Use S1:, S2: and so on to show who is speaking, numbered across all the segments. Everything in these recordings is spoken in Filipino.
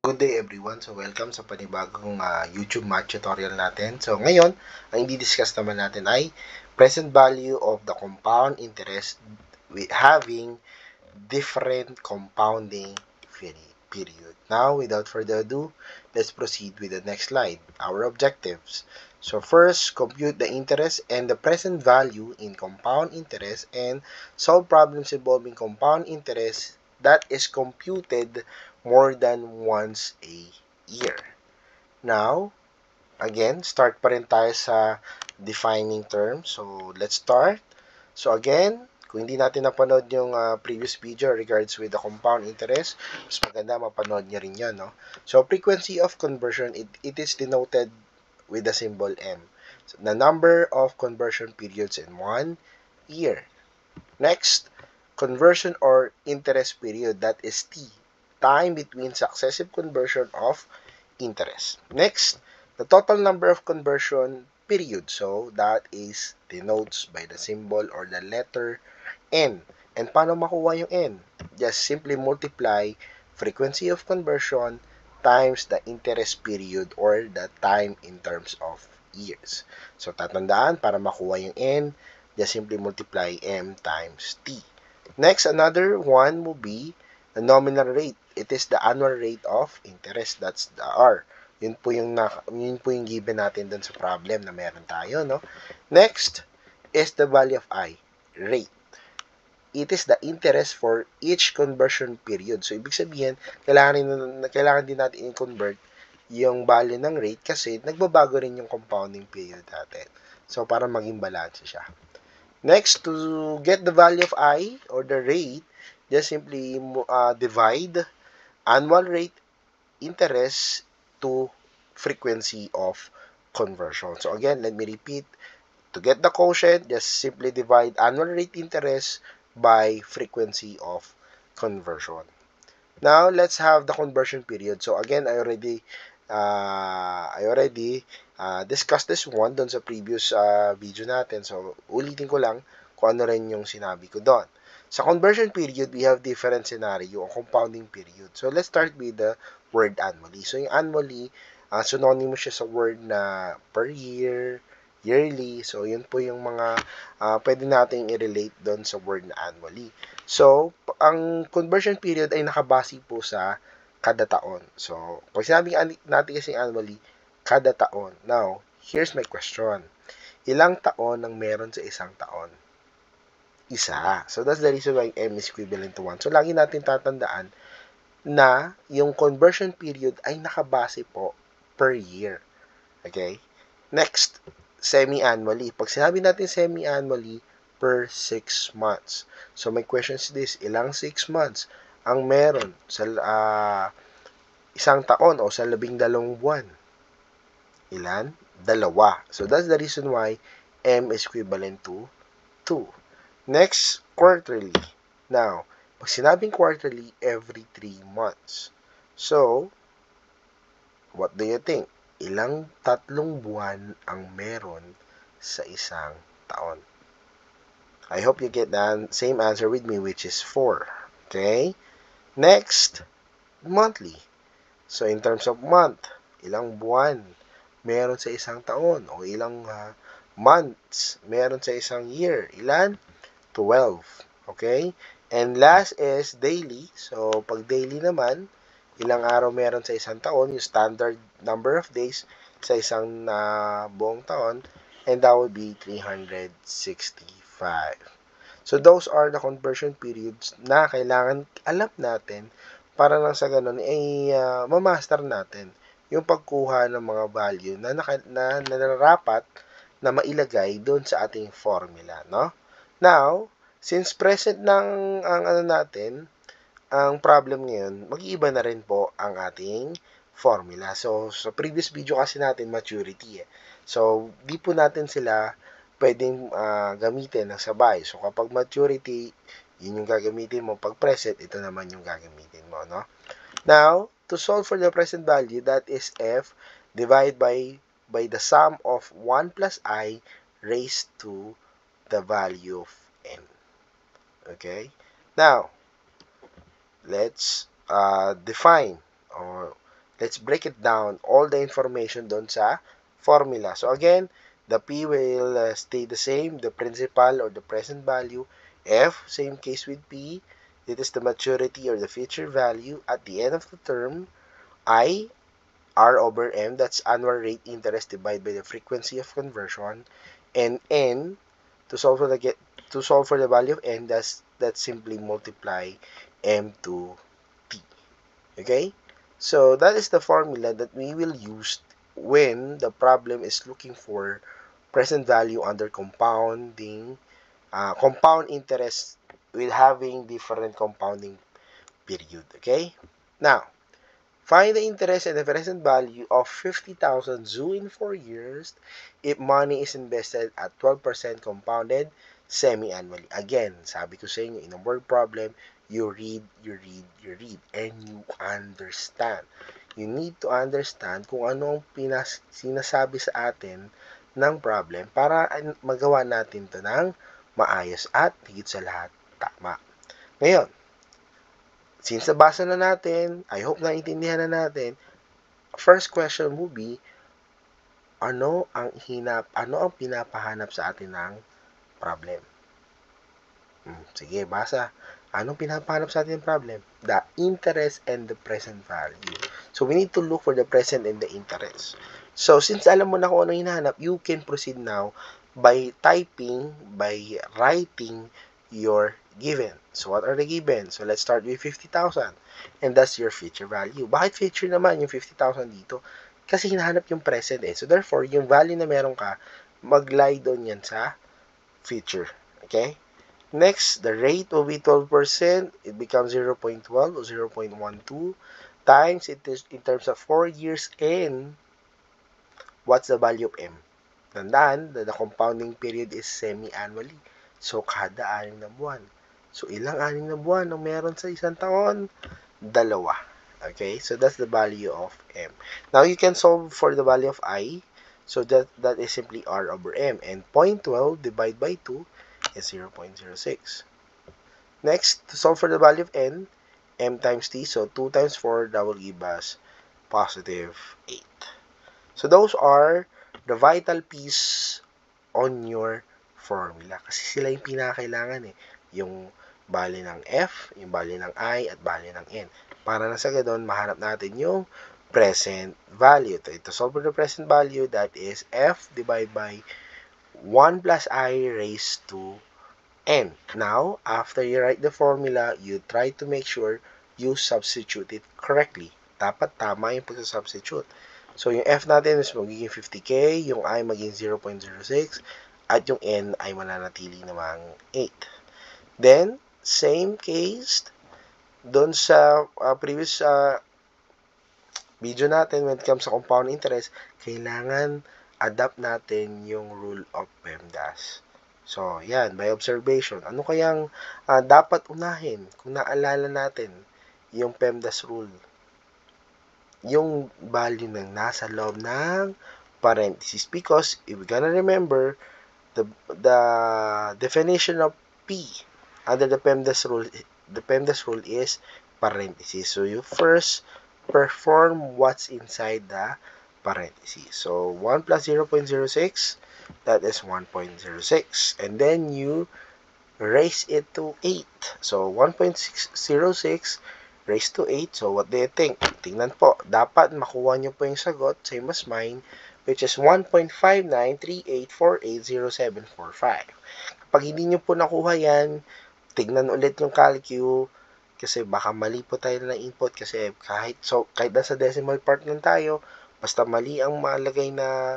S1: Good day everyone. So welcome sa panibagong YouTube math tutorial natin. So ngayon, ang i-discuss naman natin ay present value of the compound interest with having different compounding period. Now, without further ado, let's proceed with the next slide. Our objectives. So first, compute the interest and the present value in compound interest and solve problems involving compound interest that is computed more than once a year. Now, again, start pa rin tayo sa defining terms. So, let's start. So, again, kung hindi natin napanood yung previous video regards with the compound interest, mas maganda mapanood niya rin yan, no? So, frequency of conversion, it is denoted with the symbol M. So, the number of conversion periods in 1 year. Next, conversion or interest period, that is T, time between successive conversion of interest. Next, the total number of conversion periods, so that is denotes by the symbol or the letter N. And paano makuha yung N? Just simply multiply frequency of conversion times the interest period or the time in terms of years. So, tatandaan, para makuha yung N, just simply multiply M times T. Next, another one will be the nominal rate. It is the annual rate of interest. That's the R. Yun po yung given natin dun sa problem na meron tayo, no? Next is the value of I, rate. It is the interest for each conversion period. So, ibig sabihin, kailangan din natin i-convert yung value ng rate kasi nagbabago rin yung compounding period natin. So, para maging balance siya. Next, to get the value of I or the rate, just simply divide annual rate interest to frequency of conversion. So again, let me repeat. To get the quotient, just simply divide annual rate interest by frequency of conversion. Now, let's have the conversion period. So again, discussed this one doon sa previous video natin. So, ulitin ko lang kung ano rin yung sinabi ko doon. Sa conversion period, we have different scenario o compounding period. So, let's start with the word annually. So, yung annually, synonymous siya sa word na per year, yearly. So, yun po yung mga pwede nating i-relate doon sa word na annually. So, ang conversion period ay nakabase po sa kada taon. So, pag sinabi natin kasi annually, kada taon. Now, here's my question. Ilang taon ang meron sa isang taon? Isa. So, that's the reason why M is equivalent to 1. So, lagi natin tatandaan na yung conversion period ay nakabase po per year. Okay? Next, semi-annually. Pag sinabi natin semi-annually, per 6 months. So, my question is this, ilang 6 months ang meron sa isang taon o sa 12 buwan? Ilan? Dalawa. So, that's the reason why M is equivalent to 2. Next, quarterly. Now, pag sinabing quarterly, every 3 months. So, what do you think? Ilang tatlong buwan ang meron sa isang taon? I hope you get the same answer with me, which is 4. Okay? Next, monthly. So, in terms of month, ilang buwan meron sa isang taon o ilang months meron sa isang year? Ilan? 12. Okay? And last is daily. So, pag daily naman, ilang araw meron sa isang taon, yung standard number of days sa isang buong taon, and that would be 365. So, those are the conversion periods na kailangan alam natin para lang sa ganun ay mamaster natin yung pagkuha ng mga value na nararapat na mailagay doon sa ating formula, no? Now, since present ng ang natin, ang problem ngayon, mag-iiba na rin po ang ating formula. So, sa previous video kasi natin, maturity eh. So, di po natin sila pwedeng gamitin ng sabay. So, kapag maturity, yun yung gagamitin mo. Pag present, ito naman yung gagamitin mo, no? Now, to solve for the present value, that is f divided by the sum of 1 plus I raised to the value of n. Okay? Now, let's define or let's break it down, all the information doon sa formula. So again, the P will stay the same, the principal or the present value. F, same case with P, it is the maturity or the future value. At the end of the term, I, R over M, that's annual rate interest divided by the frequency of conversion. And N, to solve for the value of N, that's simply multiply M to T. Okay? So that is the formula that we will use when the problem is looking for present value under compound interest with having different compounding period. Okay? Now, find the interest and the present value of 50,000 ZU in 4 years if money is invested at 12% compounded semi-annually. Again, sabi ko sa inyo, in a word problem, you read, and you understand. You need to understand kung ano ang sinasabi sa atin ng problem para magawa natin to ng maayos at higit sa lahat tama. Ngayon, since nabasa na natin, I hope naintindihan na natin, first question will be, ano ang pinapahanap sa atin ng problem? Sige, basa. Anong pinapahanap sa atin ng problem? The interest and the present value. So, we need to look for the present and the interest. So, since alam mo na kung ano hinahanap, you can proceed now by writing your given. So, what are the given? So, let's start with 50,000. And that's your future value. Bakit future naman yung 50,000 dito? Kasi hinahanap yung present eh. So, therefore, yung value na meron ka, mag-lie doon yan sa future. Okay? Next, the rate will be 12%. It becomes 0.12 or 0.12 times it is in terms of 4 years. And what's the value of M? Tandaan, the compounding period is semi-annually. So, kada 6 na buwan. So, ilang 6 na buwan ang meron sa isang taon? 2. Okay? So, that's the value of M. Now, you can solve for the value of I. So, that is simply R over M. And 0.12 divided by 2 is 0.06. Next, to solve for the value of N, M times T. So, 2 times 4, that will give us positive 8. So, those are the vital piece on your formula. Kasi sila yung pinakailangan eh. Yung value ng F, yung value ng I, at value ng N. Para na sa gadon, mahanap natin yung present value. To solve for the present value, that is F divided by 1 plus I raised to N. Now, after you write the formula, you try to make sure you substitute it correctly. Dapat tama yung pag-substitute. So, yung F natin is magiging 50K, yung I magiging 0.06, at yung N ay mananatili namang 8. Then, same case, doon sa previous video natin when it comes sa compound interest, kailangan adapt natin yung rule of PEMDAS. So, yan, by observation. Ano kayang dapat unahin kung naalala natin yung PEMDAS rule? Yung value ng nasa loob ng parenthesis. Because, if we're gonna remember, the definition of P under the PEMDAS rule is parenthesis. So, you first perform what's inside the parenthesis. So, 1 plus 0.06, that is 1.06. And then, you raise it to 8. So, 1.06 raised to 8. So, what do you think? Tingnan po. Dapat makuha nyo po yung sagot, same as mine, which is 1.5938480745. Kapag hindi nyo po nakuha yan, tignan ulit yung calcu, kasi baka mali po tayo na input, kasi kahit nasa decimal part lang tayo, basta mali ang malagay na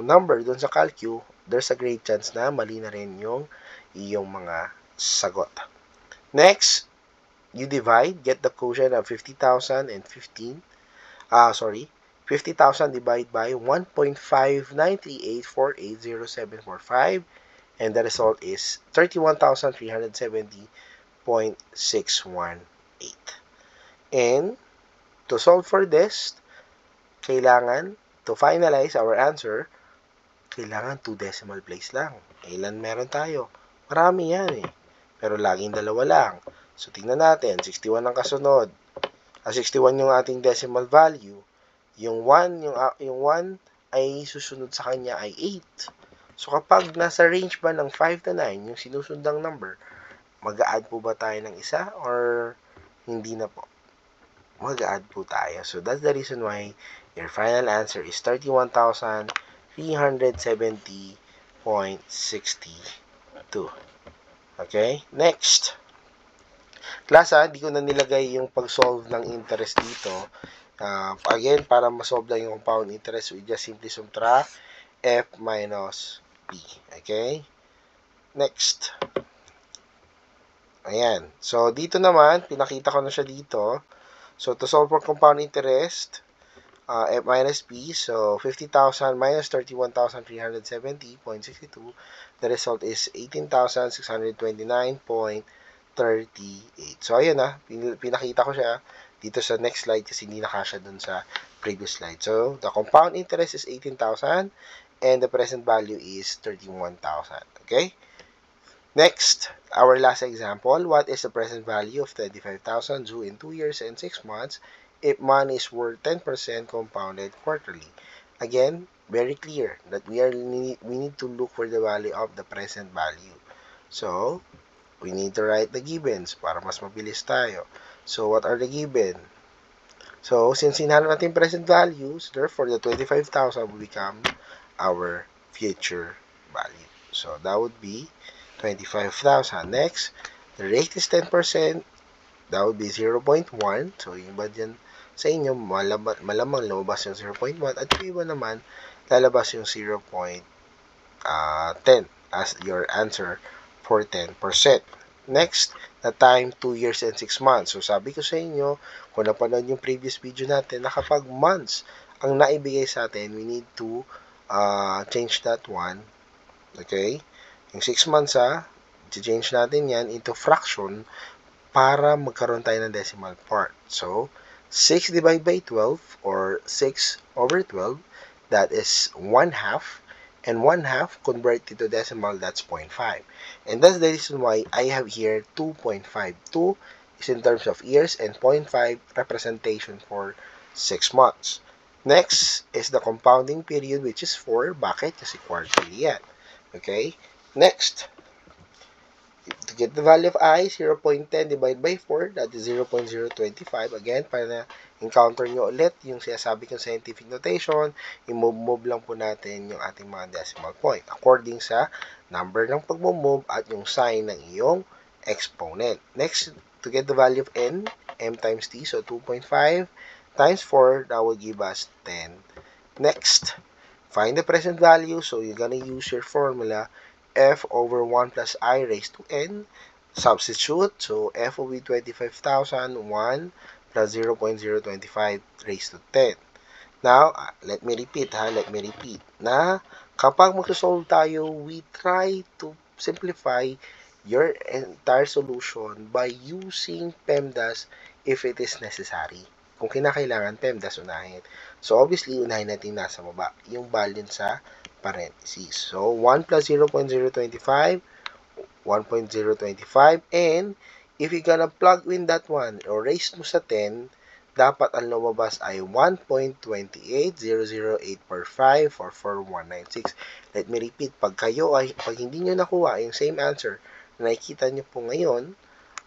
S1: number doon sa calcu, there's a great chance na mali na rin yung iyong mga sagot. Next, you divide, get the quotient of 50,000 and 50,000 divided by 1.5938480745, and the result is 31,370.618. And to solve for this, kailangan, to finalize our answer, kailangan 2 decimal place lang. Ilan meron tayo? Marami yan eh. Pero laging 2 lang. So, tingnan natin. 61 ang kasunod. 61 yung ating decimal value. Yung 1, yung 1 ay susunod sa kanya ay 8. So, kapag nasa range ba ng 5 to 9, yung sinusundang number, mag-a-add po ba tayo ng isa or hindi na po? Mag-a-add po tayo. So, that's the reason why your final answer is 31,370.62. Okay? Next. Class, di ko na nilagay yung pag-solve ng interest dito. Again, para ma-solve lang yung compound interest, we just simply subtract F minus P. Okay? Next. Ayan. So, dito naman, pinakita ko na siya dito. So, to solve for compound interest, F minus P, so 50,000 minus 31,370.62, the result is 18,629.38. So, ayan pinakita ko siya dito sa next slide kasi hindi nakasya dun sa previous slide. So, the compound interest is 18,000 and the present value is 31,000. Okay? Next, our last example, what is the present value of 25,000 due in 2 years and 6 months if money is worth 10% compounded quarterly? Again, very clear that we need to look for the value of the present value. So, we need to write the givens para mas mabilis tayo. So, what are the given? So, since hinahanap natin present values, therefore, the 25,000 will become our future value. So, that would be 25,000. Next, the rate is 10%. That would be 0.1. So, yung iba dyan sa inyo, malamang lumabas yung 0.1. At yung iba naman, lalabas yung 0.10 as your answer for 10%. Next, the time, 2 years and 6 months. So, sabi ko sa inyo, kung napanood yung previous video natin, na kapag months ang naibigay sa atin, we need to change that one. Okay? Yung 6 months, change natin yan into fraction para magkaroon tayo ng decimal part. So, 6 divided by 12 or 6 over 12, that is 1 half. And 1 half converted to decimal, that's 0.5. And that's the reason why I have here 2.5. 2 is in terms of years and 0.5 representation for 6 months. Next is the compounding period, which is 4. Bakit? Kasi quarterly yan. Okay? Next, to get the value of I, 0.10 divided by 4, that is 0.025. Again, para na-encounter nyo ulit yung sinasabi kong scientific notation, i-move lang po natin yung ating mga decimal point according sa number ng pag-move at yung sign ng iyong exponent. Next, to get the value of N, M times T, so 2.5 times 4, that will give us 10. Next, find the present value, so you're gonna use your formula, F over 1 plus I raised to N. Substitute. So, F will be 25,000. 1 plus 0.025 raised to 10. Now, let me repeat na kapag magsosolve tayo, we try to simplify your entire solution by using PEMDAS if it is necessary. Kung kinakailangan, PEMDAS unahin. So, obviously, unahin natin nasa baba, yung balance sa parentheses. So, 1 plus 0.025, 1.025, and if you're gonna plug in that one, or raise mo sa 10, dapat ang lumabas ay 1.280084544196. for 196. Let me repeat, pag hindi nyo nakuha yung same answer na nakikita nyo po ngayon,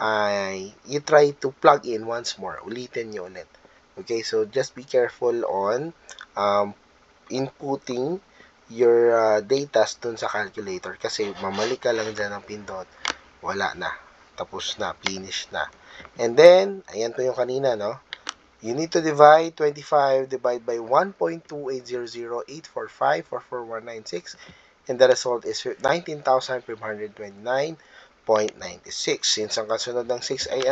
S1: ay you try to plug in once more. Ulitin nyo ulit. Okay, so just be careful on inputting your data dun sa calculator kasi mamali ka lang dyan ng pindot, wala na, tapos na, finish na. And then, ayan po yung kanina, no? You need to divide 25 divided by 1.2800845449196, and the result is 19,529.96. Since ang kasunod ng 6 ay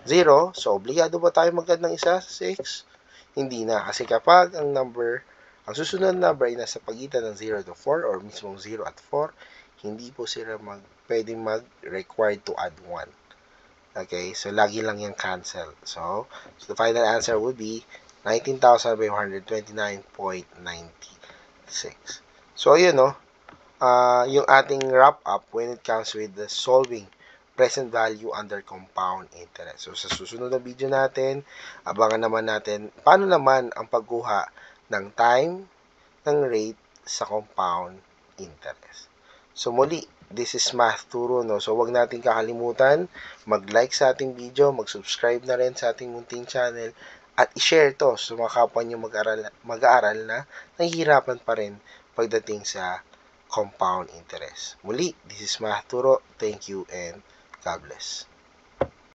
S1: 0, so obligado ba tayo mag-add ng isa sa 6? Hindi na, kasi kapag ang susunod na number ay nasa pagitan ng 0 to 4 or mismong 0 at 4, hindi po sila pwedeng required to add 1. Okay, so lagi lang yung cancel. So the final answer would be 19,529.96. So, yun, yung ating wrap up when it comes with the solving present value under compound interest. So, sa susunod na video natin, abangan naman natin paano naman ang pagkuha ng time, ng rate sa compound interest. So, muli, this is Math Turo, no? So, wag natin kakalimutan mag-like sa ating video, mag-subscribe na rin sa ating munting channel, at i-share to sa mga kapwa nyo mag-aaral na nahihirapan pa rin pagdating sa compound interest. Muli, this is Math Turo. Thank you and God bless.